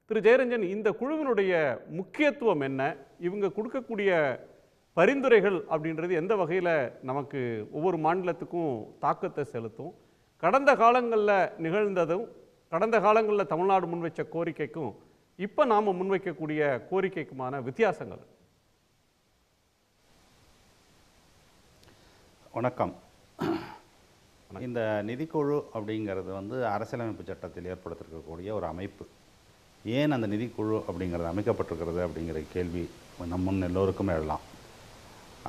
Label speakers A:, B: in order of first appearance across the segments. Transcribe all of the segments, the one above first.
A: திரு ஜெயரஞ்சன், இந்த குழுவினுடைய முக்கியத்துவம் என்ன? இவங்க கொடுக்கக்கூடிய பரிந்துரைகள் அப்படின்றது எந்த வகையில் நமக்கு ஒவ்வொரு மாநிலத்துக்கும் தாக்கத்தை செலுத்தும்? கடந்த காலங்களில் நிகழ்ந்ததும், கடந்த காலங்களில் தமிழ்நாடு முன்வைச்ச கோரிக்கைக்கும் இப்போ நாம் முன்வைக்கக்கூடிய கோரிக்கைக்குமான வித்தியாசங்கள்?
B: வணக்கம். இந்த நிதிக்குழு அப்படிங்கிறது அரசியலமைப்பு சட்டத்தில் ஏற்படுத்திருக்கக்கூடிய ஒரு அமைப்பு. ஏன் அந்த நிதிக்குழு அப்படிங்கிறது அமைக்கப்பட்டிருக்கிறது அப்படிங்கிற கேள்வி நம் முன் எல்லோருக்கும் எழலாம்.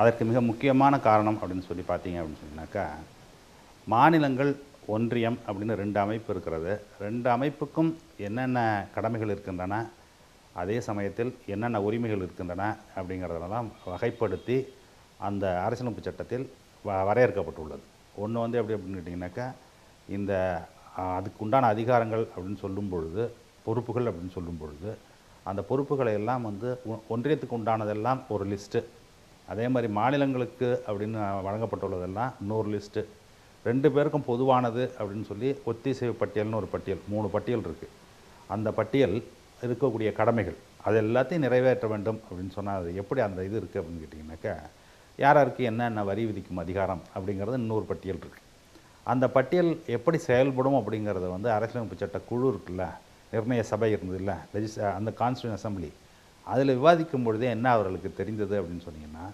B: அதற்கு மிக முக்கியமான காரணம் அப்படின்னு சொல்லி பார்த்தீங்க அப்படின்னு சொன்னாக்கா, மாநிலங்கள், ஒன்றியம் அப்படின்னு 2 அமைப்பு இருக்கிறது. 2 அமைப்புக்கும் என்னென்ன கடமைகள் இருக்கின்றன, அதே சமயத்தில் என்னென்ன உரிமைகள் இருக்கின்றன அப்படிங்கிறதெல்லாம் வகைப்படுத்தி அந்த அரசியலமைப்பு சட்டத்தில் வரையறுக்கப்பட்டுள்ளது. ஒன்று எப்படி அப்படின்னு கேட்டிங்கனாக்கா, இந்த அதுக்குண்டான அதிகாரங்கள் அப்படின்னு சொல்லும் பொழுது, பொறுப்புகள் அப்படின்னு சொல்லும் பொழுது, அந்த பொறுப்புகளை எல்லாம் ஒன்றியத்துக்கு உண்டானதெல்லாம் ஒரு லிஸ்ட்டு, அதே மாதிரி மாநிலங்களுக்கு அப்படின்னு வழங்கப்பட்டுள்ளதெல்லாம் இன்னொரு லிஸ்ட்டு, 2 பேருக்கும் பொதுவானது அப்படின்னு சொல்லி ஒத்திசைவு பட்டியல்னு ஒரு பட்டியல், 3 பட்டியல் இருக்குது. அந்த பட்டியல் இருக்கக்கூடிய கடமைகள் அது எல்லாத்தையும் நிறைவேற்ற வேண்டும் அப்படின்னு சொன்னால் அது எப்படி அந்த இது இருக்குது அப்படின்னு கேட்டிங்கனாக்கா, யாராருக்கு என்னென்ன வரி விதிக்கும் அதிகாரம் அப்படிங்கிறது இன்னொரு பட்டியல் இருக்குது. அந்த பட்டியல் எப்படி செயல்படும் அப்படிங்கிறத அரசியலமைப்பு சட்ட குழு இருக்குல்ல, நிர்ணய சபை இருந்ததில்ல, அந்த கான்ஸ்டியூஷன் அசம்பிளி, அதில் விவாதிக்கும் பொழுதே என்ன அவர்களுக்கு தெரிந்தது அப்படின்னு சொன்னீங்கன்னா,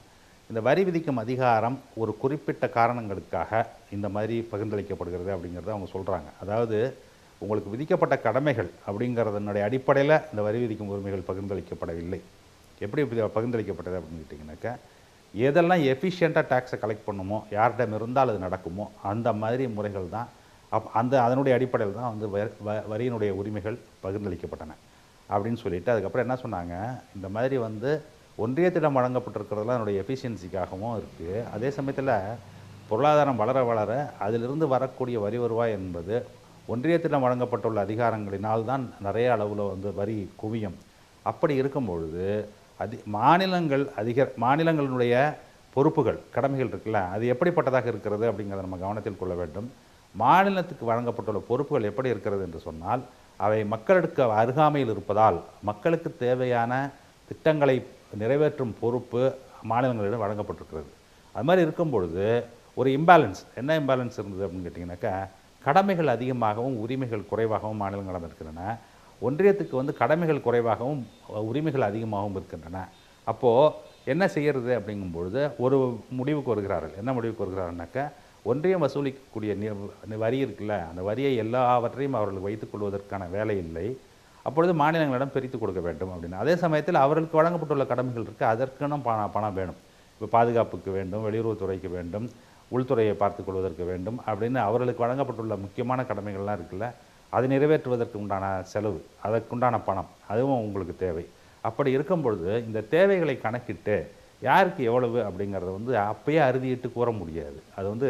B: இந்த வரி விதிக்கும் அதிகாரம் ஒரு குறிப்பிட்ட காரணங்களுக்காக இந்த மாதிரி பகிர்ந்தளிக்கப்படுகிறது அப்படிங்கிறத அவங்க சொல்கிறாங்க. அதாவது உங்களுக்கு விதிக்கப்பட்ட கடமைகள் அப்படிங்கிறதனுடைய அடிப்படையில் இந்த வரி விதிக்கும் உரிமைகள் பகிர்ந்தளிக்கப்படவில்லை. எப்படி பகிர்ந்தளிக்கப்பட்டது அப்படின்னு கேட்டிங்கனாக்கா, எதெல்லாம் எஃபிஷியண்ட்டாக டேக்ஸை கலெக்ட் பண்ணுமோ, யார்கிட்ட இருந்தால் அது நடக்குமோ அந்த மாதிரி முறைகள் தான் அதனுடைய அடிப்படையில் தான் வரியினுடைய உரிமைகள் பகிர்ந்தளிக்கப்பட்டன அப்படின்னு சொல்லிட்டு, அதுக்கப்புறம் என்ன சொன்னாங்க, இந்த மாதிரி ஒன்றியத்திடம் வழங்கப்பட்டிருக்கிறதுலாம் அதனுடைய எஃபிஷியன்சிக்காகவும் இருக்குது. அதே சமயத்தில் பொருளாதாரம் வளர வளர அதிலிருந்து வரக்கூடிய வரி வருவாய் என்பது ஒன்றியத்திடம் வழங்கப்பட்டுள்ள அதிகாரங்களினால் தான் நிறைய அளவில் வரி குவியும். அப்படி இருக்கும் பொழுது மாநிலங்களினுடைய பொறுப்புகள், கடமைகள் இருக்குல்ல, அது எப்படிப்பட்டதாக இருக்கிறது அப்படிங்கிறத நம்ம கவனத்தில் கொள்ள வேண்டும். மாநிலத்துக்கு வழங்கப்பட்டுள்ள பொறுப்புகள் எப்படி இருக்கிறது என்று சொன்னால், அவை மக்களுக்கு அருகாமையில் இருப்பதால் மக்களுக்கு தேவையான திட்டங்களை நிறைவேற்றும் பொறுப்பு மாநிலங்களிடம் வழங்கப்பட்டிருக்கிறது. அது மாதிரி இருக்கும் பொழுது ஒரு இம்பேலன்ஸ், என்ன இம்பேலன்ஸ் இருந்தது அப்படின்னு கேட்டிங்கனாக்கா, கடமைகள் அதிகமாகவும் உரிமைகள் குறைவாகவும் மாநிலங்களிடம் இருக்கின்றன. ஒன்றியத்துக்கு கடமைகள் குறைவாகவும் உரிமைகள் அதிகமாகவும் இருக்கின்றன. அப்போது என்ன செய்கிறது அப்படிங்கும்பொழுது ஒரு முடிவுக்கு வருகிறார்கள். என்ன முடிவுக்கு வருகிறாருனாக்கா, ஒன்றியம் வசூலிக்கக்கூடிய வரி இருக்குல்ல, அந்த வரியை எல்லாவற்றையும் அவர்களுக்கு வைத்துக் கொள்வதற்கான வேலை இல்லை. அப்பொழுது மாநிலங்களிடம் பிரித்து கொடுக்க வேண்டும் அப்படின்னு. அதே சமயத்தில் அவர்களுக்கு வழங்கப்பட்டுள்ள கடமைகள் இருக்குது, அதற்கான பணம் வேணும். இப்போ பாதுகாப்புக்கு வேண்டும், வெளியுறவுத்துறைக்கு வேண்டும், உள்துறையை பார்த்து கொள்வதற்கு வேண்டும் அப்படின்னு அவர்களுக்கு வழங்கப்பட்டுள்ள முக்கியமான கடமைகள்லாம் இருக்குல்ல, அதை நிறைவேற்றுவதற்கு உண்டான செலவு, அதற்குண்டான பணம், அதுவும் உங்களுக்கு தேவை. அப்படி இருக்கும் பொழுது இந்த தேவைகளை கணக்கிட்டு யாருக்கு எவ்வளவு அப்படிங்கிறத அப்பயே அறுதிட்டு கூற முடியாது. அது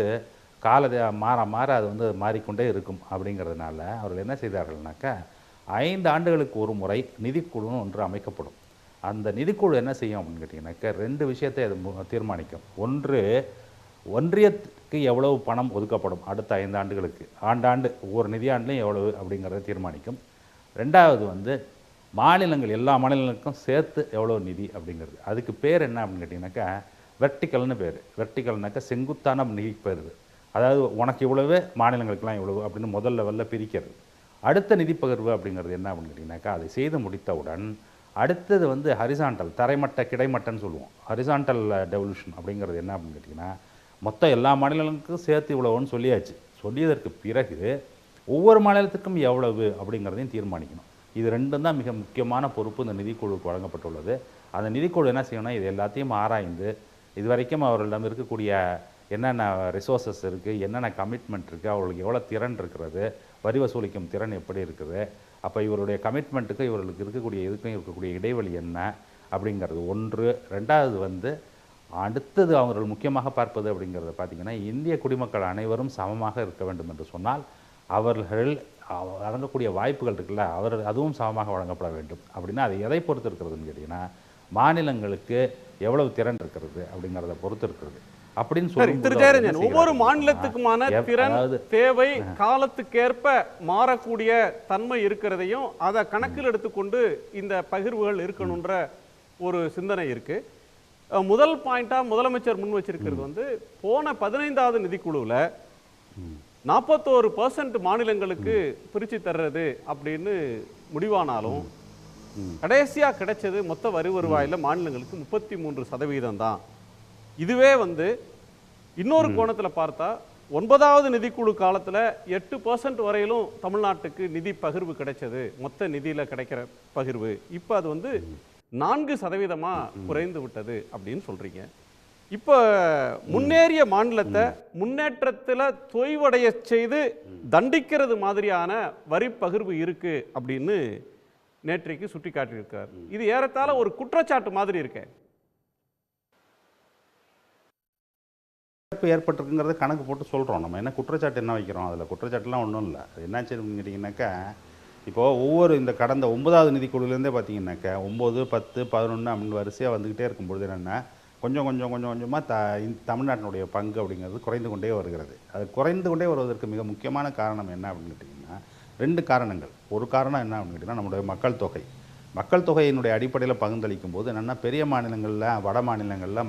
B: கால மாற மாற அது மாறிக்கொண்டே இருக்கும். அப்படிங்கிறதுனால அவர்கள் என்ன செய்தார்கள்னாக்கா, 5 ஆண்டுகளுக்கு ஒரு முறை நிதிக்குழுன்னு ஒன்று அமைக்கப்படும். அந்த நிதிக்குழு என்ன செய்யும் அப்படின்னு கேட்டிங்கனாக்கா, 2 விஷயத்தை அது தீர்மானிக்கும். ஒன்று, ஒன்றியத்துக்கு எவ்வளவு பணம் ஒதுக்கப்படும் அடுத்த 5 ஆண்டுகளுக்கு, ஆண்டாண்டு ஒவ்வொரு நிதியாண்டுலையும் எவ்வளவு அப்படிங்கிறத தீர்மானிக்கும். 2வது மாநிலங்கள், எல்லா மாநிலங்களுக்கும் சேர்த்து எவ்வளோ நிதி அப்படிங்கிறது. அதுக்கு பேர் என்ன அப்படின்னு கேட்டிங்கனாக்கா, வெர்டிக்கல்னு பேர். வெர்டிக்கல்னாக்கா செங்குத்தான நிதி பேர். அதாவது உனக்கு இவ்வளவு, மாநிலங்களுக்கெல்லாம் இவ்வளவு அப்படின்னு முதல் லெவலில் பிரிக்கிறது. அடுத்த நிதி பகிர்வு அப்படிங்கிறது என்ன அப்படின்னு கேட்டிங்கனாக்கா, அதை செய்து முடித்தவுடன் அடுத்தது ஹரிசாண்டல், தரைமட்ட கிடைமட்டன்னு சொல்லுவோம். ஹரிசாண்டல் டெவல்யூஷன் அப்படிங்கிறது என்ன அப்படின்னு கேட்டிங்கன்னா, மொத்தம் எல்லா மாநிலங்களுக்கும் சேர்த்து இவ்வளவுன்னு சொல்லியாச்சு. சொல்லியதற்கு பிறகு ஒவ்வொரு மாநிலத்துக்கும் எவ்வளவு அப்படிங்கிறதையும் தீர்மானிக்கணும். இது 2 தான் மிக முக்கியமான பொறுப்பு இந்த நிதிக்குழுவுக்கு வழங்கப்பட்டுள்ளது. அந்த நிதிக்குழு என்ன செய்யணும்னா, இது எல்லாத்தையும் ஆராய்ந்து இதுவரைக்கும் அவர்களிடம் இருக்கக்கூடிய என்னென்ன ரிசோர்ஸஸ் இருக்குது, என்னென்ன கமிட்மெண்ட் இருக்குது, அவர்களுக்கு எவ்வளோ திறன் இருக்கிறது, வரி வசூலிக்கும் திறன் எப்படி இருக்குது, அப்போ இவருடைய கமிட்மெண்ட்டுக்கும் இவர்களுக்கு இருக்கக்கூடிய இடைவெளி என்ன அப்படிங்கிறது ஒன்று. 2வது அடுத்தது அவர்கள் முக்கியமாக பார்ப்பது அப்படிங்கிறத பார்த்திங்கன்னா, இந்திய குடிமக்கள் அனைவரும் சமமாக இருக்க வேண்டும் என்று சொன்னால் அவர்கள் வழங்கக்கூடிய வாய்ப்புகள் இருக்குல்ல, அதுவும் சமமாக வழங்கப்பட வேண்டும். அப்படின்னா அது எதை பொறுத்து இருக்கிறதுன்னு கேட்டிங்கன்னா, மாநிலங்களுக்கு எவ்வளவு திறன் இருக்கிறது அப்படிங்கிறத பொறுத்து இருக்கிறது. அப்படின்னு
A: சரி
B: சொல்லி
A: திரு ஜெயரஞ்சன், ஒவ்வொரு மாநிலத்துக்குமான திறன், தேவை, காலத்துக்கேற்ப மாறக்கூடிய தன்மை இருக்கிறதையும் அதை கணக்கில் எடுத்துக்கொண்டு இந்த பகிர்வுகள் இருக்கணுன்ற ஒரு சிந்தனை இருக்கு. முதல் பாயிண்டா முதலமைச்சர் முன் வச்சிருக்கிறது வந்து போன 15வது நிதிக்குழுவில் 41% மாநிலங்களுக்கு பிரிச்சு தர்றது அப்படின்னு முடிவானாலும் கடைசியா கிடைச்சது மொத்த வரி வருவாயில மாநிலங்களுக்கு 33% தான். இதுவே வந்து இன்னொரு கோணத்துல பார்த்தா 9வது நிதிக்குழு காலத்துல 8% வரையிலும் தமிழ்நாட்டுக்கு நிதி பகிர்வு கிடைச்சது, மொத்த நிதியில கிடைக்கிற பகிர்வு. இப்ப அது வந்து 4% குறைந்து விட்டது அப்படின்னு சொல்றீங்க. இப்ப முன்னேறிய மாநிலத்தை முன்னேற்றத்துல தொய்வடைய செய்து தண்டிக்கிறது மாதிரியான வரி பகிர்வு இருக்கு அப்படின்னு நேற்றைக்கு சுட்டி காட்டியிருக்கார். இது ஏறத்தாழ ஒரு குற்றச்சாட்டு மாதிரி இருக்கே.
B: ஏற்பட்டிருக்குங்கிறத கணக்கு போட்டு சொல்கிறோம். நம்ம என்ன குற்றச்சாட்டு என்ன வைக்கிறோம், அதில் குற்றச்சாட்டுலாம் ஒன்றும் இல்லை. என்னாச்சு அப்படின்னு கேட்டிங்கனாக்கா, இப்போது ஒவ்வொரு இந்த கடந்த 9வது நிதிக்குழுலேருந்தே பார்த்தீங்கன்னாக்கா 9, 10, 11 அப்படின்னு வரிசையாக வந்துக்கிட்டே இருக்கும்பொழுது என்னென்னா கொஞ்சம் கொஞ்சமாக தமிழ்நாட்டினுடைய பங்கு அப்படிங்கிறது குறைந்து கொண்டே வருகிறது. அது குறைந்து கொண்டே வருவதற்கு மிக முக்கியமான காரணம் என்ன அப்படின்னு கேட்டிங்கன்னா 2 காரணங்கள். ஒரு காரணம் என்ன அப்படின்னு கேட்டிங்கன்னா நம்முடைய மக்கள் தொகையினுடைய அடிப்படையில் பகிர்ந்தளிக்கும் போது என்னென்னா பெரிய மாநிலங்களில், வட மாநிலங்களில்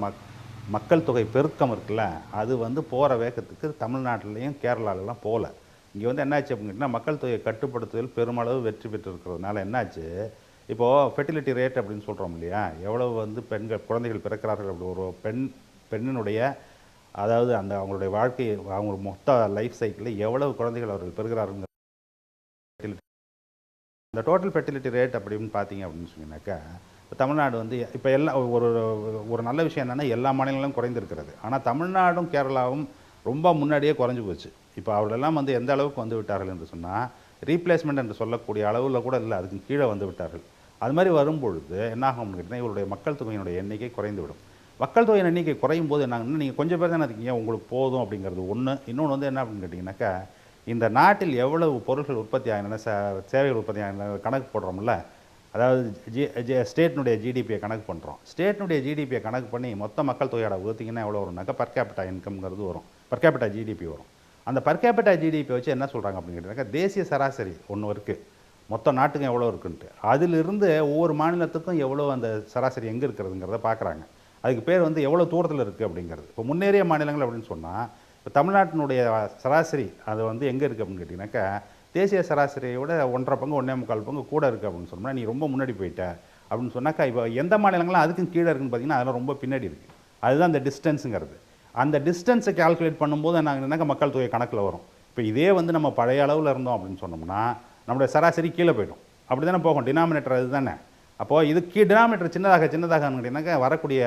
B: மக்கள் தொகை பெருக்கம் இருக்குல்ல, அது வந்து போகிற வேகத்துக்கு தமிழ்நாட்டிலையும் கேரளாலெலாம் போகல. இங்கே வந்து என்னாச்சு அப்படின்னு கேட்டிங்கன்னா மக்கள் தொகையை கட்டுப்படுத்துதல் பெருமளவு வெற்றி பெற்று இருக்கிறதுனால என்னாச்சு, இப்போது ஃபெர்டிலிட்டி ரேட் அப்படின்னு சொல்கிறோம் இல்லையா, எவ்வளவு வந்து குழந்தைகள் பிறக்கிறார்கள், அப்படி ஒரு பெண்ணினுடைய அதாவது அந்த அவங்களுடைய வாழ்க்கை, அவங்க மொத்த லைஃப் சைக்கிளில் எவ்வளவு குழந்தைகள் அவர்கள் பெறுகிறார்கள், இந்த டோட்டல் ஃபெர்டிலிட்டி ரேட் அப்படின்னு பார்த்தீங்க அப்படின்னு சொன்னீங்கன்னாக்கா இப்போ தமிழ்நாடு வந்து இப்போ எல்லாம் ஒரு நல்ல விஷயம் என்னென்னா எல்லா மாநிலங்களும் குறைந்திருக்கிறது. ஆனால் தமிழ்நாடும் கேரளாவும் ரொம்ப முன்னாடியே குறைஞ்சி போச்சு. இப்போ அவர்களெல்லாம் வந்து எந்த அளவுக்கு வந்து விட்டார்கள் என்று சொன்னால் ரீப்ளேஸ்மெண்ட் என்று சொல்லக்கூடிய அளவில் கூட இல்லை, அதுக்கு கீழே வந்து விட்டார்கள். அது மாதிரி வரும்பொழுது என்னாகும் கேட்டிங்கன்னா இவருடைய மக்கள் தொகையினுடைய எண்ணிக்கை குறைந்துவிடும். மக்கள் தொகையின் எண்ணிக்கை குறையும் போது என்னாங்கன்னா நீங்கள் கொஞ்சம் பேர் தானே இருக்கீங்க, உங்களுக்கு போதும் அப்படிங்கிறது ஒன்று. இன்னொன்று வந்து என்ன அப்படின்னு கேட்டிங்கனாக்கா இந்த நாட்டில் எவ்வளவு பொருட்கள் உற்பத்தி ஆகின சேவைகள் உற்பத்தி ஆகின கணக்கு போடுறோம்ல, அதாவது ஸ்டேட்னுடைய ஜிடிபியை கணக்கு பண்ணுறோம். ஸ்டேட்னுடைய ஜிடிபியை கணக்கு பண்ணி மொத்த மக்கள் தொகையோட ஊற்றிங்கன்னா எவ்வளோ வரும்னாக்கா பர் கேபிட்டா இன்கம்ங்கிறது வரும், பர் கேபிட்டா ஜிடிபி வரும். அந்த பர் கேபிட்டா ஜிடிபி வச்சு என்ன சொல்கிறாங்க அப்படின்னு கேட்டிங்கனாக்கா தேசிய சராசரி ஒன்று இருக்குது, மொத்த நாட்டுக்கும் எவ்வளோ இருக்குன்ட்டு, அதிலிருந்து ஒவ்வொரு மாநிலத்துக்கும் எவ்வளோ அந்த சராசரி எங்கே இருக்கிறதுங்கிறத பார்க்குறாங்க. அதுக்கு பேர் வந்து எவ்வளோ தூரத்தில் இருக்குது அப்படிங்கிறது. இப்போ முன்னேறிய மாநிலங்கள் அப்படின்னு சொன்னால் இப்போ தமிழ்நாட்டினுடைய சராசரி அது வந்து எங்கே இருக்குது அப்படின்னு கேட்டிங்கனாக்கா தேசிய சராசரியை விட 1.5 பங்கு 1.25 பங்கு கூட இருக்குது அப்படின்னு சொன்னால் நீ ரொம்ப முன்னாடி போயிட்ட அப்படின்னு சொன்னாக்கா இப்போ எந்த மாநிலங்கள்லாம் அதுக்கும் கீழே இருக்குன்னு பார்த்தீங்கன்னா அதெல்லாம் ரொம்ப பின்னாடி இருக்குது. அதுதான் அந்த டிஸ்டன்ஸுங்கிறது. அந்த டிஸ்டன்ஸை கால்குலேட் பண்ணும்போது நாங்கள் மக்கள் தொகை கணக்கில் வரும். இப்போ இதே வந்து நம்ம பழைய அளவில் இருந்தோம் அப்படின்னு சொன்னோம்னா நம்மளுடைய சராசரி கீழே போய்டும். அப்படி தானே போகும், டினாமினேட்டர் அது தானே. அப்போது இது டினாமினேட்டர் சின்னதாக கேட்டிங்கன்னாக்கா வரக்கூடிய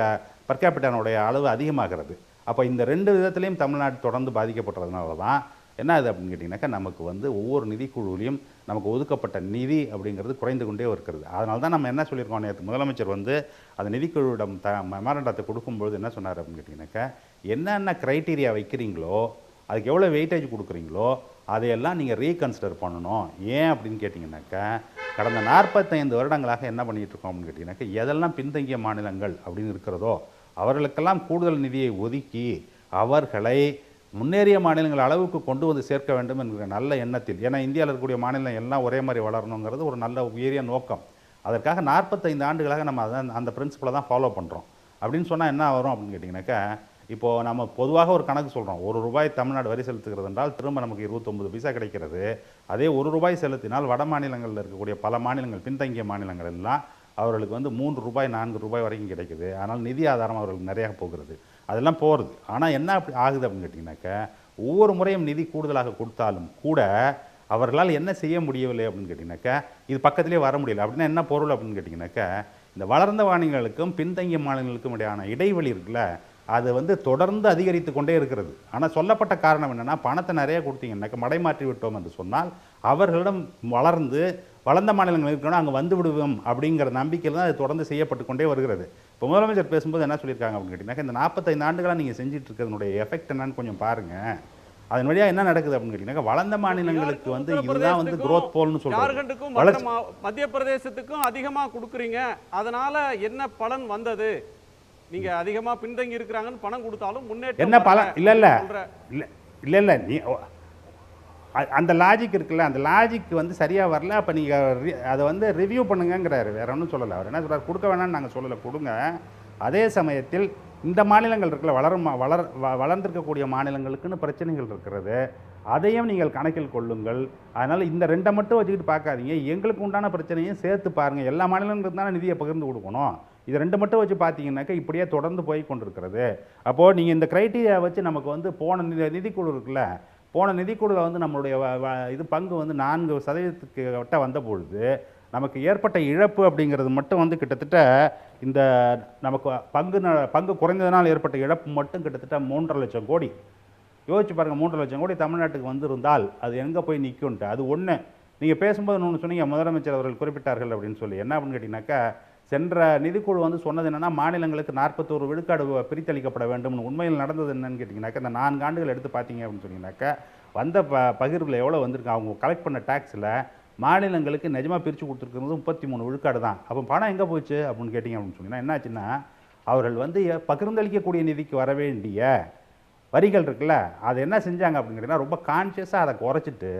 B: பர் கேபிட்டானுடைய அளவு அதிகமாகிறது. அப்போ இந்த 2 விதத்துலேயும் தமிழ்நாடு தொடர்ந்து பாதிக்கப்படுறதுனால தான் என்ன ஆகுது அப்படின்னு கேட்டிங்கனாக்கா நமக்கு வந்து ஒவ்வொரு நிதிக்குழுவிலையும் நமக்கு ஒதுக்கப்பட்ட நிதி அப்படிங்கிறது குறைந்து கொண்டே இருக்கிறது. அதனால தான் நம்ம என்ன சொல்லியிருக்கோம், நேற்று முதலமைச்சர் வந்து அந்த நிதிக்குழுவிடம் மெமரண்டத்தை கொடுக்கும்பொழுது என்ன சொன்னார் அப்படின்னு கேட்டிங்கனாக்கா என்னென்ன க்ரைட்டீரியா வைக்கிறீங்களோ அதுக்கு எவ்வளோ வெயிட்டேஜ் கொடுக்குறீங்களோ அதையெல்லாம் நீங்கள் ரீகன்சிடர் பண்ணணும். ஏன் அப்படின்னு கேட்டிங்கனாக்கா கடந்த 45 வருடங்களாக என்ன பண்ணிகிட்டு இருக்கோம் அப்படின்னு கேட்டிங்கனாக்கா எதெல்லாம் பின்தங்கிய மாநிலங்கள் அப்படின்னு இருக்கிறதோ அவர்களுக்கெல்லாம் கூடுதல் நிதியை ஒதுக்கி அவர்களை முன்னேறிய மாநிலங்கள் அளவுக்கு கொண்டு வந்து சேர்க்க வேண்டும் என்கிற நல்ல எண்ணத்தில், ஏன்னா இந்தியாவில் இருக்கக்கூடிய மாநிலம் எல்லாம் ஒரே மாதிரி வளரணுங்கிறது ஒரு நல்ல உயரிய நோக்கம். அதற்காக 45 ஆண்டுகளாக நம்ம அந்த பிரின்சிபலை தான் ஃபாலோ பண்ணுறோம். அப்படின்னு சொன்னால் என்ன வரும் அப்படின்னு கேட்டிங்கனாக்கா இப்போது நம்ம பொதுவாக ஒரு கணக்கு சொல்கிறோம், ₹1 தமிழ்நாடு வரி செலுத்துகிறது என்றால் திரும்ப நமக்கு 29 பைசா கிடைக்கிறது. அதே ₹1 செலுத்தினால் வட மாநிலங்களில் இருக்கக்கூடிய பல மாநிலங்கள் பின்தங்கிய மாநிலங்கள் எல்லாம் அவர்களுக்கு வந்து ₹3 ₹4 வரைக்கும் கிடைக்குது. ஆனால் நிதி ஆதாரம் அவர்களுக்கு நிறையா போகிறது, அதெல்லாம் போகிறது. ஆனால் என்ன அப்படி ஆகுது அப்படின்னு கேட்டிங்கனாக்கா ஒவ்வொரு முறையும் நிதி கூடுதலாக கொடுத்தாலும் கூட அவர்களால் என்ன செய்ய முடியவில்லை அப்படின்னு கேட்டிங்கனாக்கா இது பக்கத்திலே வர முடியல. அப்படின்னா என்ன பொருள் அப்படின்னு கேட்டிங்கனாக்கா இந்த வளர்ந்த மாநிலங்களுக்கும் பின்தங்கிய மாநிலங்களுக்கும் இடையான இடைவெளி இருக்குல்ல, அது வந்து தொடர்ந்து அதிகரித்து கொண்டே இருக்கிறது. ஆனால் சொல்லப்பட்ட காரணம் என்னென்னா பணத்தை நிறைய கொடுத்தீங்கன்னாக்கா மடைமாற்றி விட்டோம் என்று சொன்னால் அவர்களிடம் வளர்ந்த மாநிலங்கள் இருக்கணும் அங்கே வந்து விடுவோம் அப்படிங்கிற நம்பிக்கையில் தான் அது தொடர்ந்து செய்யப்பட்டு கொண்டே வருகிறது. இப்போ முதலமைச்சர் பேசும்போது என்ன சொல்லியிருக்காங்க அப்படின்னு கேட்டிங்கனாக்கா இந்த 45 ஆண்டுகளாக நீங்கள் செஞ்சுட்டு இருக்கிறதுனுடைய எஃபெக்ட் என்னன்னு கொஞ்சம் பாருங்கள். அதன் வழியாக என்ன நடக்குது அப்படின்னு கேட்டிங்கனாக்கா வளர்ந்த மாநிலங்களுக்கு வந்து இதுதான் வந்து க்ரோத் போல்னு சொல்கிறாங்க.
A: மத்திய பிரதேசத்துக்கும் அதிகமாக கொடுக்குறீங்க, அதனால என்ன பலன் வந்தது? நீங்க அதிகமா பின்தங்கி இருக்கிறாங்கன்னு பணம் கொடுத்தாலும் முன்னேற்றம்
B: என்ன பல
A: வரல
B: இல்லை இல்லை
A: சொல்ற
B: இல்லை இல்லை இல்லை நீ அந்த லாஜிக் இருக்குல்ல, அந்த லாஜிக் வந்து சரியாக வரல. அப்போ நீங்கள் அதை வந்து ரிவ்யூ பண்ணுங்கங்கிறாரு, வேற ஒன்றும் சொல்லலை. அவர் என்ன சொல்கிறார், கொடுக்க வேணாம்னு நாங்கள் சொல்லலை, கொடுங்க. அதே சமயத்தில் இந்த மாநிலங்கள் இருக்குல்ல, வளர்ந்திருக்கக்கூடிய மாநிலங்களுக்குன்னு பிரச்சனைகள் இருக்கிறது, அதையும் நீங்கள் கணக்கில் கொள்ளுங்கள். அதனால் இந்த ரெண்டை மட்டும் வச்சுக்கிட்டு பார்க்காதீங்க, எங்களுக்கு உண்டான பிரச்சனையும் சேர்த்து பாருங்கள். எல்லா மாநிலங்களுக்கு தானே நிதியை பகிர்ந்து கொடுக்கணும். இது ரெண்டு மட்டும் வச்சு பார்த்தீங்கன்னாக்கா இப்படியே தொடர்ந்து போய் கொண்டிருக்கிறது. அப்போது நீங்கள் இந்த க்ரைட்டீரியா வச்சு நமக்கு வந்து போன நிதிக்குழு இருக்குல்ல, போன நிதிக்குழுவில் வந்து நம்மளுடைய இது பங்கு வந்து 4% வட்ட வந்த பொழுது நமக்கு ஏற்பட்ட இழப்பு அப்படிங்கிறது மட்டும் வந்து கிட்டத்தட்ட இந்த நமக்கு பங்கு குறைந்ததனால் ஏற்பட்ட இழப்பு மட்டும் கிட்டத்தட்ட 3.5 லட்சம் கோடி. யோசிச்சு பாருங்கள், 3.5 லட்சம் கோடி தமிழ்நாட்டுக்கு வந்திருந்தால் அது எங்கே போய் நிற்கும்ட்டு. அது ஒன்று. நீங்கள் பேசும்போது ஒன்று சொன்னீங்க, முதலமைச்சர் அவர்கள் குறிப்பிட்டார்கள் அப்படின்னு சொல்லி. என்ன அப்படின்னு கேட்டிங்கனாக்கா, சென்ற நிதிக்குழு வந்து சொன்னது என்னென்னா, மாநிலங்களுக்கு 41 விழுக்காடு பிரித்தளிக்கப்பட வேண்டும்னு. உண்மையில் நடந்தது என்னன்னு கேட்டிங்கனாக்கா, இந்த 4 ஆண்டுகள் எடுத்து பார்த்தீங்க அப்படின்னு சொன்னீங்கன்னாக்கா, வந்த பகிர்வில் எவ்வளோ வந்திருக்கு, அவங்க கலெக்ட் பண்ண டேக்ஸில் மாநிலங்களுக்கு நிஜமாக பிரித்து கொடுத்துருக்கிறது 33 விழுக்காடு தான். அப்போ பணம் எங்கே போச்சு அப்படின்னு கேட்டிங்க அப்படின்னு சொன்னீங்கன்னா என்னாச்சுன்னா, அவர்கள் வந்து பகிர்ந்தளிக்கக்கூடிய நிதிக்கு வர வேண்டிய வரிகள் இருக்குல்ல, அதை என்ன செஞ்சாங்க அப்படின்னு கேட்டிங்கன்னா, ரொம்ப கான்ஷியஸாக அதை குறைச்சிட்டு,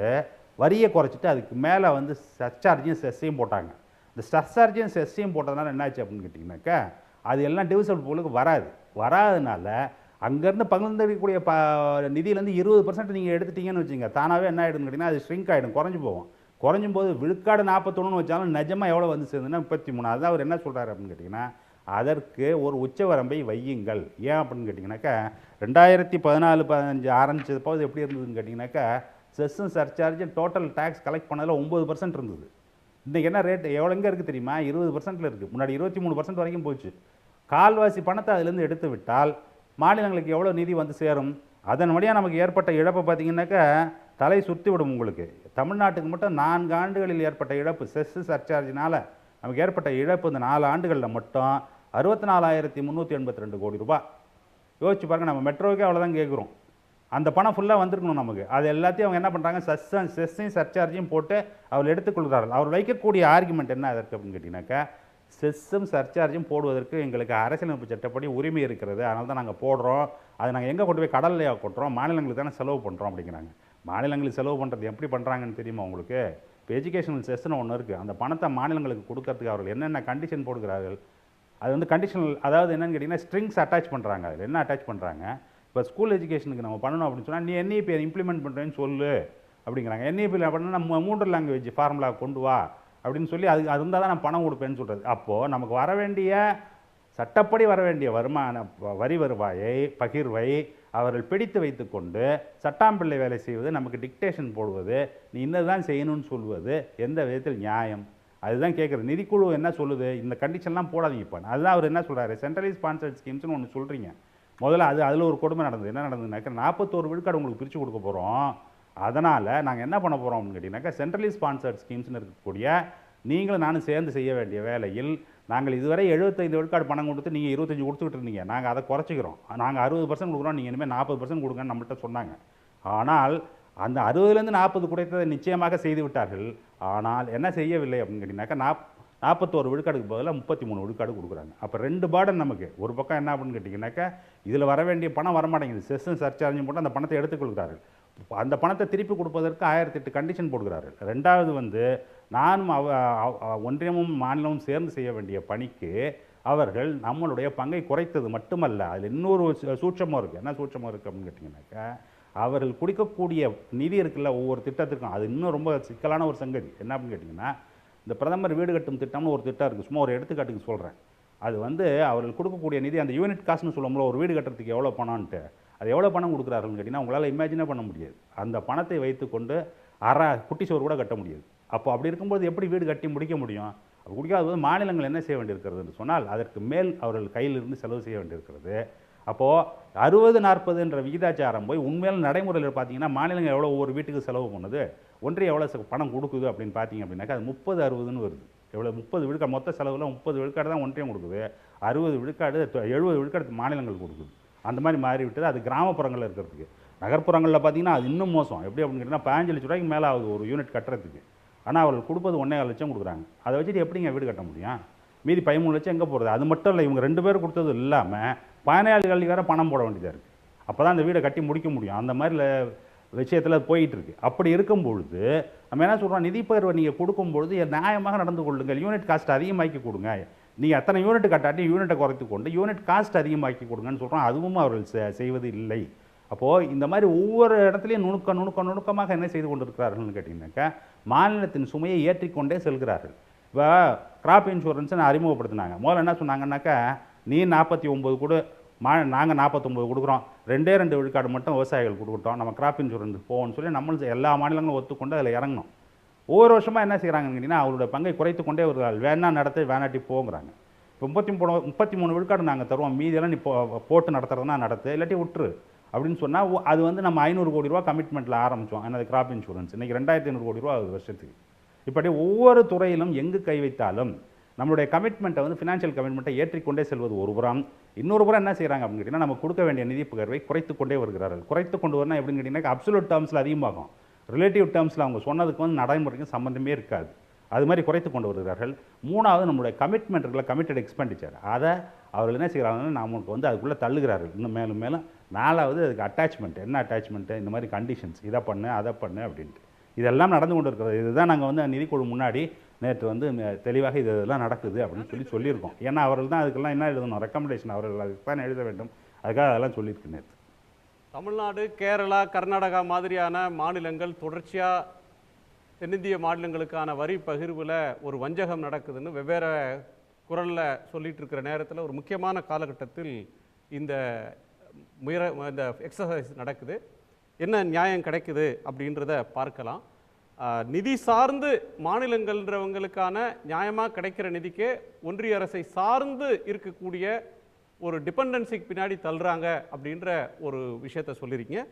B: வரியை குறைச்சிட்டு அதுக்கு மேலே வந்து சர்ச்சார்ஜையும் செஸ்ஸையும் போட்டாங்க. இந்த சர்ச்சார்ஜையும் செஸ்ஸையும் போட்டதுனால என்னாச்சு அப்படின்னு கேட்டிங்கனாக்கா, அது எல்லாம் டிவிசல் பூலுக்கு வராதனால அங்கேருந்து பகிர்ந்தளிக்கக்கூடிய நிதியிலேருந்து 20% நீங்கள் எடுத்துட்டீங்கன்னு வச்சுங்க, தானாகவே என்ன ஆகிடுன்னு கேட்டிங்கன்னா, அது ஷ்ரிங்க் ஆகிடும், குறைஞ்சி போகும். குறைஞ்சும் போது விழுக்காடு 41 வச்சாலும் நிஜமாக எவ்வளோ வந்து சேர்ந்துன்னா 33. அதுதான் அவர் என்ன சொல்கிறாரு அப்படின்னு கேட்டிங்கன்னா, அதற்கு ஒரு உச்சவரம்பை வையுங்கள். ஏன் அப்படின்னு கேட்டிங்கனாக்கா, 2014-15 ஆரம்பிச்சது எப்படி இருந்ததுன்னு கேட்டிங்கனாக்கா, செஸ்ஸும் சர்ச்சார்ஜும் டோட்டல் டேக்ஸ் கலெக்ட் பண்ணதில் 9% இருந்தது. இன்றைக்கி என்ன ரேட்டு எவ்வளோ எங்கே இருக்குது தெரியுமா? 20%ல் இருக்குது. முன்னாடி 23% வரைக்கும் போச்சு. கால்வாசி பணத்தை அதிலேருந்து எடுத்து விட்டால் மாநிலங்களுக்கு எவ்வளோ நிதி வந்து சேரும்? அதன் வழியாக நமக்கு ஏற்பட்ட இழப்பை பார்த்தீங்கன்னாக்கா தலை சுற்றி விடும் உங்களுக்கு. தமிழ்நாட்டுக்கு மட்டும் 4 ஆண்டுகளில் ஏற்பட்ட இழப்பு செஸ்ஸு சர்ச்சார்ஜினால் நமக்கு ஏற்பட்ட இழப்பு இந்த 4 ஆண்டுகளில் மட்டும் 64,382 கோடி ரூபாய். யோசிச்சு பாருங்கள், நம்ம மெட்ரோவுக்கே அவ்வளோதான் கேட்குறோம். அந்த பணம் ஃபுல்லாக வந்திருக்கணும் நமக்கு. அது எல்லாத்தையும் அவங்க என்ன பண்ணுறாங்க, செஸ்ஸையும் சர்ச்சார்ஜையும் போட்டு அவர் எடுத்துக்கொள்கிறார்கள். அவர் வைக்கக்கூடிய ஆர்குமெண்ட் என்ன அதற்கு அப்படின்னு கேட்டிங்கனாக்கா, செஸ்ஸும் சர்ச்சார்ஜும் போடுவதற்கு எங்களுக்கு அரசியலமைப்பு சட்டப்படி உரிமை இருக்கிறது, அதனால தான் நாங்கள் போடுறோம். அதை நாங்கள் எங்கே கொண்டு போய் கடல்லையா கொட்டுறோம், மாநிலங்களுக்கு தானே செலவு பண்ணுறோம் அப்படிங்கிறாங்க. மாநிலங்களுக்கு செலவு பண்ணுறது எப்படி பண்ணுறாங்கன்னு தெரியுமா உங்களுக்கு? இப்போ எஜுகேஷனல் செஸ்ன்னு ஒன்று இருக்குது. அந்த பணத்தை மாநிலங்களுக்கு கொடுக்கறதுக்கு அவர்கள் என்னென்ன கண்டிஷன் போடுகிறார்கள், அது வந்து கண்டிஷனல், அதாவது என்னென்னு கேட்டிங்கன்னா ஸ்ட்ரிங்ஸ் அட்டாச் பண்ணுறாங்க. அதில் என்ன அட்டாச் பண்ணுறாங்க, இப்போ ஸ்கூல் எஜுகேஷனுக்கு நம்ம பண்ணணும் அப்படின்னு சொன்னால், நீ NEP இம்ப்ளிமெண்ட் பண்ணுறேன்னு சொல்லு அப்படிங்கிறாங்க. NEP பண்ணால் நம்ம 3 லாங்குவேஜ் ஃபார்முலா கொண்டு வா அப்படின்னு சொல்லி அது இருந்தால் தான் நான் பணம் கொடுப்பேன்னு சொல்கிறது. அப்போது நமக்கு வர வேண்டிய சட்டப்படி வர வேண்டிய வரி வருவாயை பகிர்வை அவர்கள் பிடித்து வைத்து கொண்டு சட்டாம்பிள்ளை வேலை செய்வது, நமக்கு டிக்டேஷன் போடுவது, நீ இன்னதான் செய்யணும்னு சொல்வது எந்த விதத்தில் நியாயம்? அதுதான் கேட்குறது. நிதிக்குழு என்ன சொல்லுது, இந்த கண்டிஷன்லாம் போடாதீங்க. இப்போ அதுதான் அவர் என்ன சொல்கிறாரு, சென்ட்ரலைஸ் ஸ்பான்சர்ட் ஸ்கீம்ஸ்னு ஒன்று சொல்கிறீங்க. முதல்ல அதில் ஒரு கொடுமை நடந்தது. என்ன நடந்ததுனாக்கா, 41 விழுக்காடு உங்களுக்கு பிரித்து கொடுக்க போகிறோம், அதனால் நாங்கள் என்ன பண்ண போகிறோம் அப்படின்னு கேட்டிங்கனாக்கா, சென்ட்ரலி ஸ்பான்சர்ட் ஸ்கீம்ஸ்னு இருக்கக்கூடிய நீங்களும் நானும் சேர்ந்து செய்ய வேண்டிய வேலையில் நாங்கள் இதுவரை 75 விழுக்காடு பணம் கொடுத்து நீங்கள் 25 கொடுத்துக்கிட்டு இருந்தீங்க, நாங்கள் அதை குறைச்சிக்கிறோம், நாங்கள் 60% கொடுக்குறோம், நீங்கள் இனிமேல் 40% கொடுங்கன்னு நம்மள்கிட்ட சொன்னாங்க. ஆனால் அந்த 60லேருந்து 40 குறைத்ததை நிச்சயமாக செய்து விட்டார்கள். ஆனால் என்ன செய்யவில்லை அப்படின்னு கேட்டிங்கனாக்கா, 41 விழுக்காடுக்கு பதிலாக 33 விழுக்காடு கொடுக்குறாங்க. அப்போ 2 பார்டன் நமக்கு. ஒரு பக்கம் என்ன அப்படின்னு கேட்டிங்கனாக்கா, இதில் வர வேண்டிய பணம் வரமாட்டேங்குது, செஸ்ஸும் சர்ச்சார்ஜும் போட்டு அந்த பணத்தை எடுத்துக்கொள்கிறார்கள். அந்த பணத்தை திருப்பி கொடுப்பதற்கு 1008 கண்டிஷன் போடுகிறார்கள். ரெண்டாவது வந்து நானும் ஒன்றியமும் மாநிலமும் சேர்ந்து செய்ய வேண்டிய பணிக்கு அவர்கள் நம்மளுடைய பங்கை குறைத்தது மட்டுமல்ல, அதில் இன்னொரு சூட்சமும் இருக்குது. என்ன சூட்சமும் இருக்குது அப்படின்னு கேட்டிங்கனாக்கா, அவர்கள் கொடுக்கக்கூடிய நிதி இருக்குல்ல ஒவ்வொரு திட்டத்துக்கும், அது இன்னும் ரொம்ப சிக்கலான ஒரு சங்கதி. என்ன அப்படின்னு கேட்டிங்கன்னா, இந்த பிரதமர் வீடு கட்டும் திட்டம்னு ஒரு திட்டம் இருக்குது. சும்மா ஒரு எடுத்துக்காட்டுக்கு சொல்கிறேன். அது வந்து அவர்கள் கொடுக்கக்கூடிய நிதி, அந்த யூனிட் காஸ்ட்னு சொல்லும்போது ஒரு வீடு கட்டுறதுக்கு எவ்வளோ பணம்ன்ட்டு, அது எவ்வளோ பணம் கொடுக்குறாருன்னு கேட்டிங்கன்னா உங்களால் இமேஜினே பண்ண முடியாது. அந்த பணத்தை வைத்துக்கொண்டு குட்டி சோறு கூட கட்ட முடியாது. அப்போ அப்படி இருக்கும்போது எப்படி வீடு கட்டி முடிக்க முடியும்? அப்போ குடிக்காத போது மாநிலங்கள் என்ன செய்ய வேண்டியிருக்கிறது என்று சொன்னால், அதற்கு மேல் அவர்கள் கையிலிருந்து செலவு செய்ய வேண்டியிருக்கிறது. அப்போது 60-40 விகிதாச்சாரம் போய் உண்மையில் நடைமுறையில் பார்த்தீங்கன்னா மாநிலங்கள் எவ்வளோ ஒவ்வொரு வீட்டுக்கு செலவு பண்ணுது, ஒன்றிய எவ்வளோ பணம் கொடுக்குது அப்படின்னு பார்த்தீங்க அப்படின்னாக்கா, அது 30-60ன்னு வருது. எவ்வளோ 30 விழுக்காடு மொத்த செலவில் 30 விழுக்காடு தான் ஒன்றியம் கொடுக்குது, 60 விழுக்காடு 70 விழுக்காடு மாநிலங்கள் கொடுக்குது. அந்த மாதிரி மாறிவிட்டது. அது கிராமப்புறங்களில் இருக்கிறதுக்கு. நகர்ப்புறங்களில் பார்த்தீங்கன்னா அது இன்னும் மோசம். எப்படி அப்படின்னு கேட்டிங்கன்னா 15 லட்ச ரூபாய்க்கு மேலே ஆகுது ஒரு யூனிட் கட்டுறதுக்கு. ஆனால் அவர்கள் கொடுப்பது 1.25 லட்சம் கொடுக்குறாங்க. அதை வச்சுட்டு எப்படிங்க வீடு கட்ட முடியும்? மீதி 13 லட்சம் எங்கே போகிறது? அது மட்டும் இல்லை, இவங்க 2 பேர் கொடுத்தது இல்லாமல் பயனாளிகள் வேறு பணம் போட வேண்டியதாக இருக்குது. அப்போ தான் அந்த வீடை கட்டி முடிக்க முடியும். அந்த மாதிரி விஷயத்தில் போயிட்டு இருக்கு. அப்படி இருக்கும் பொழுது நம்ம என்ன சொல்கிறோம், நிதி பகிர்வை நீங்கள் கொடுக்கும்பொழுது நியாயமாக நடந்து கொள்ளுங்கள். யூனிட் காஸ்ட் அதிகமாக்கி கொடுங்க. நீங்கள் அத்தனை யூனிட் கட்டாட்டி யூனிட்டை குறைத்து கொண்டு யூனிட் காஸ்ட் அதிகமாக்கி கொடுங்கன்னு சொல்கிறோம். அதுவும் அவர்கள் செய்வது இல்லை. அப்போது இந்த மாதிரி ஒவ்வொரு இடத்துலையும் நுணுக்கமாக என்ன செய்து கொண்டு இருக்கிறார்கள்னு கேட்டிங்கனாக்கா, மாநிலத்தின் சுமையை ஏற்றிக்கொண்டே செல்கிறார்கள். இப்போ கிராப் இன்சூரன்ஸை நான் அறிமுகப்படுத்தினாங்க. முதல்ல என்ன சொன்னாங்கன்னாக்கா, நீ 49 கொடு, நாங்கள் 49 கொடுக்குறோம், 2 விழுக்காடு மட்டும் விவசாயிகள் கொடுக்கட்டும், நம்ம கிராப் இன்சூரன்ஸ் போவோம்னு சொல்லி நம்மளும் எல்லா மாநிலங்களும் ஒத்துக்கொண்டு அதில் இறங்கணும். ஒவ்வொரு வருஷமாக என்ன செய்கிறாங்கன்னு கேட்டிங்கன்னா, அவருடைய பங்கை குறைத்து கொண்டே வருகிறார்கள். வேணா நடத்த வேணாட்டி போங்கிறாங்க. இப்போ 33 விழுக்காடு நாங்கள் தருவோம், மீதியெல்லாம் நீ போட்டு நடத்துறதுனா நடத்து, இல்லாட்டி விட்டுரு அப்படின்னு சொன்னால் அது வந்து நம்ம 500 கோடி ரூபா கமிட்மெண்ட்டில் ஆரம்பித்தோம். என்னது கிராப் இன்சூரன்ஸ் இன்றைக்கி 2500 கோடி ரூபா ஆகுது வருஷத்துக்கு. இப்படி ஒவ்வொரு துறையிலும் எங்கு கை வைத்தாலும் நம்மளுடைய கமிட்மெண்ட்டை வந்து ஃபினான்ஷியல் கமிட்மெண்ட்டை ஏற்றிக்கொண்டே செல்வது ஒரு புறம். இன்னொரு புறம் என்ன செய்கிறாங்க அப்படின்னு கேட்டிங்கன்னா, நம்ம கொடுக்க வேண்டிய நிதி பகிர்வை குறைத்து கொண்டே வருகிறார்கள். குறைத்து கொண்டு வரணும் எப்படின்னு கேட்டிங்கன்னா, அப்சல்யூட் டேர்ம்ஸில் அதிகமாகும், ரிலேட்டிவ் டேர்ம்ஸில் அவங்க சொன்னதுக்கு வந்து நடைமுறைக்கும் சம்மந்தமே இருக்காது. அது மாதிரி குறைத்து கொண்டு வருகிறார்கள். மூணாவது, நம்மளுடைய கமிட்மெண்ட் இருக்குல்ல, கமிட்டட் எக்ஸ்பெண்டிச்சர், அதை அவர்கள் என்ன செய்கிறாங்கன்னா நமக்கு வந்து அதுக்குள்ளே தள்ளுகிறார்கள் இன்னும் மேலும் மேலும். நாலாவது, அதுக்கு அட்டாச்மெண்ட். என்ன அட்டாச்மெண்ட்டு? இந்த மாதிரி கண்டிஷன்ஸ், இதை பண்ணு அதை பண்ணு அப்படின்ட்டு இதெல்லாம் நடந்து கொண்டு இருக்கிறது. இதுதான் நாங்கள் வந்து நிதிக்குழு முன்னாடி நேற்று வந்து தெளிவாக இதெல்லாம் நடக்குது அப்படின்னு சொல்லியிருக்கோம். ஏன்னா அவர்கள் தான் அதுக்கெல்லாம் என்ன எழுதணும், ரெக்கமெண்டேஷன் அவர்கள் அதுக்கு தான் எழுத வேண்டும். அதுக்காக அதெல்லாம் சொல்லியிருக்கு நேற்று.
A: தமிழ்நாடு, கேரளா, கர்நாடகா மாதிரியான மாநிலங்கள் தொடர்ச்சியாக தென்னிந்திய மாநிலங்களுக்கான வரி பகிர்வில் ஒரு வஞ்சகம் நடக்குதுன்னு வெவ்வேறு குரலில் சொல்லிட்டு இருக்கிற நேரத்தில் ஒரு முக்கியமான காலகட்டத்தில் இந்த இந்த எக்ஸசைஸ் நடக்குது. என்ன நியாயம் கிடைக்குது அப்படின்றத பார்க்கலாம். நிதி சார்ந்து மாநிலங்கள்ன்றவங்களுக்கான நியாயமாக கிடைக்கிற நிதிக்கே ஒன்றிய அரசை சார்ந்து இருக்கக்கூடிய ஒரு டிபெண்டன்சிக்கு பின்னாடி தள்ளுறாங்க அப்படின்ற ஒரு விஷயத்த சொல்லியிருக்கீங்க.